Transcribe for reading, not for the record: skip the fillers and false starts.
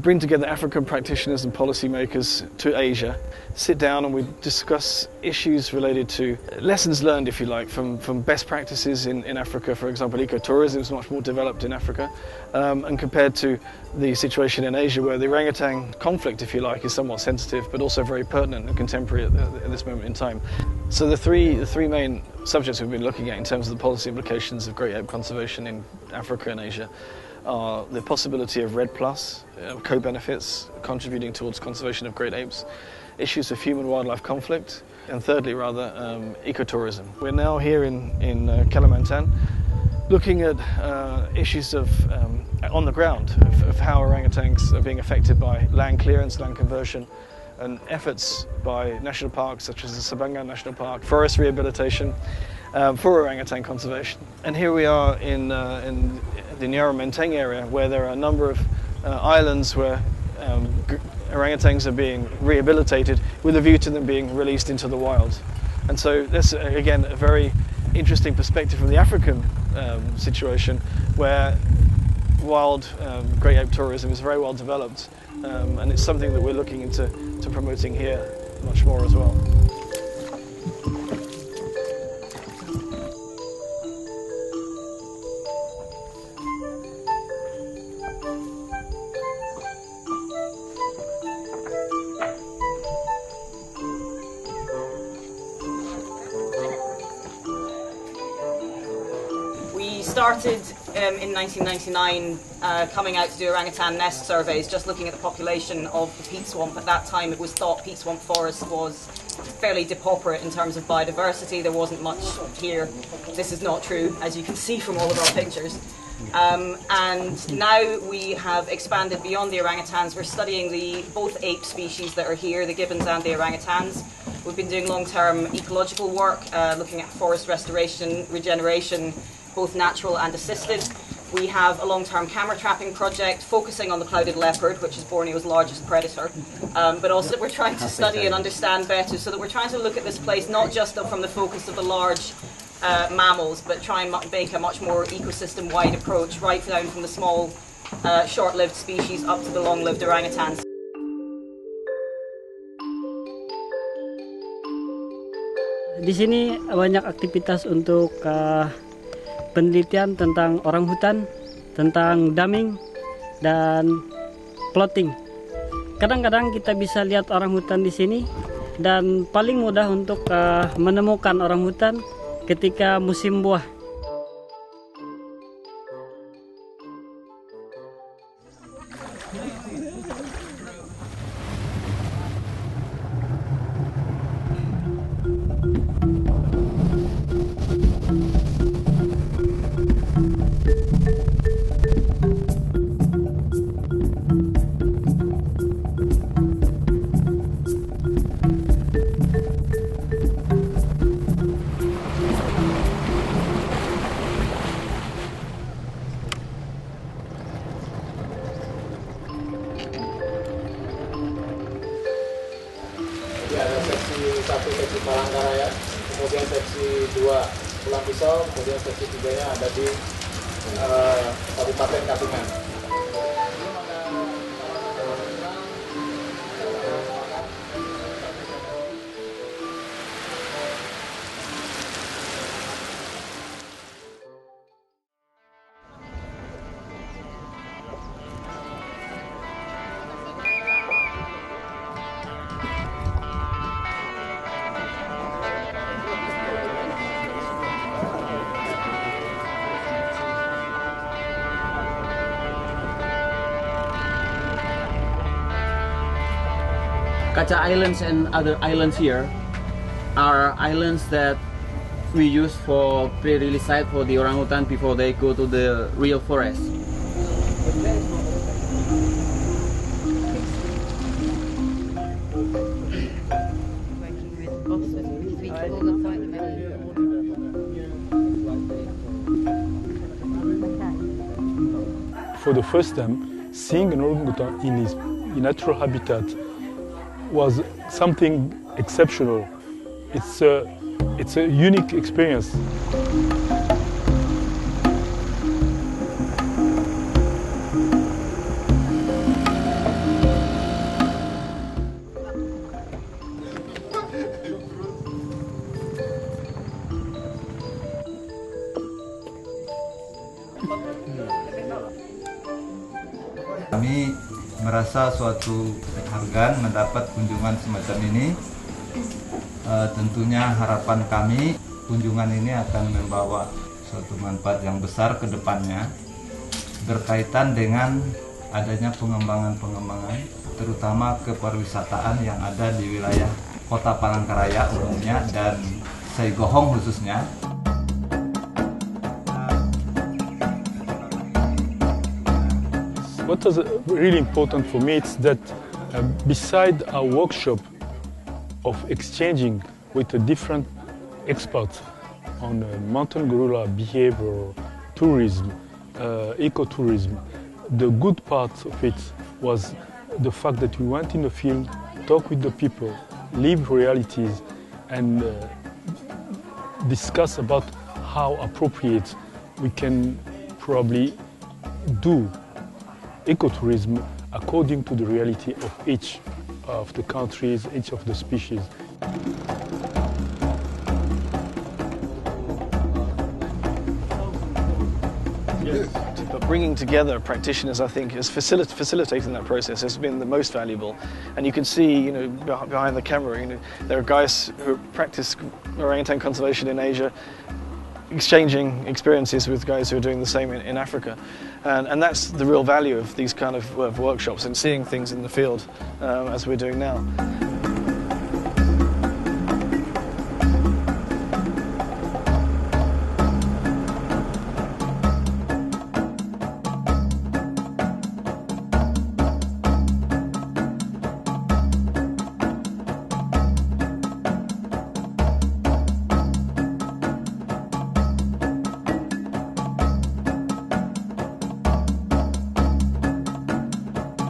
bring together African practitioners and policymakers to Asia, sit down and we discuss issues related to lessons learned, if you like, from best practices in Africa. For example, ecotourism is much more developed in Africa, and compared to the situation in Asia where the orangutan conflict, if you like, is somewhat sensitive but also very pertinent and contemporary at this moment in time. So the three main subjects we've been looking at in terms of the policy implications of great ape conservation in Africa and Asia are the possibility of REDD+, co-benefits contributing towards conservation of great apes, issues of human-wildlife conflict, and thirdly, ecotourism. We're now here in Kalimantan looking at issues of on the ground of how orangutans are being affected by land clearance, land conversion, and efforts by national parks such as the Sabangan National Park, forest rehabilitation for orangutan conservation. And here we are in the Menteng area, where there are a number of islands where orangutans are being rehabilitated with a view to them being released into the wild. And so that's, again, a very interesting perspective from the African situation, where wild great ape tourism is very well developed, and it's something that we're looking into promoting here much more as well. We started in 1999 coming out to do orangutan nest surveys, just looking at the population of the peat swamp. At that time it was thought peat swamp forest was fairly depauperate in terms of biodiversity. There wasn't much here. This is not true, as you can see from all of our pictures. And now we have expanded beyond the orangutans. We're studying both ape species that are here, the gibbons and the orangutans. We've been doing long-term ecological work, looking at forest restoration, regeneration, both natural and assisted. We have a long-term camera trapping project focusing on the clouded leopard, which is Borneo's largest predator, but also we're trying to study and understand better, so that we're trying to look at this place not just from the focus of the large mammals, but try and make a much more ecosystem-wide approach, right down from the small, short-lived species up to the long-lived orangutans. Di sini banyak aktivitas untuk penelitian tentang orangutan, tentang damming, dan plotting. Kadang-kadang kita bisa lihat orangutan di sini, dan paling mudah untuk menemukan orangutan ketika musim buah. Ada seksi 1 seksi Palangkaraya, kemudian seksi 2 Pulang Pisau, kemudian seksi 3-nya ada di Kabupaten Katingan. Kacha Islands and other islands here are islands that we use for pre-release site for the orangutan before they go to the real forest. For the first time, seeing an orangutan in his natural habitat was something exceptional. It's a unique experience. merasa suatu penghargaan mendapat kunjungan semacam ini. Tentunya harapan kami kunjungan ini akan membawa suatu manfaat yang besar ke depannya berkaitan dengan adanya pengembangan terutama kepariwisataan yang ada di wilayah Kota Palangkaraya umumnya dan Saigohong khususnya. What was really important for me is that beside our workshop of exchanging with the different experts on mountain gorilla behavior, tourism, ecotourism, the good part of it was the fact that we went in the field, talk with the people, live realities, and discuss about how appropriate we can probably do ecotourism according to the reality of each of the countries, each of the species. But bringing together practitioners, I think, is facilitating that process has been the most valuable. And you can see, behind the camera, there are guys who practice orangutan conservation in Asia, exchanging experiences with guys who are doing the same in Africa. And that's the real value of these kind of workshops and seeing things in the field as we're doing now.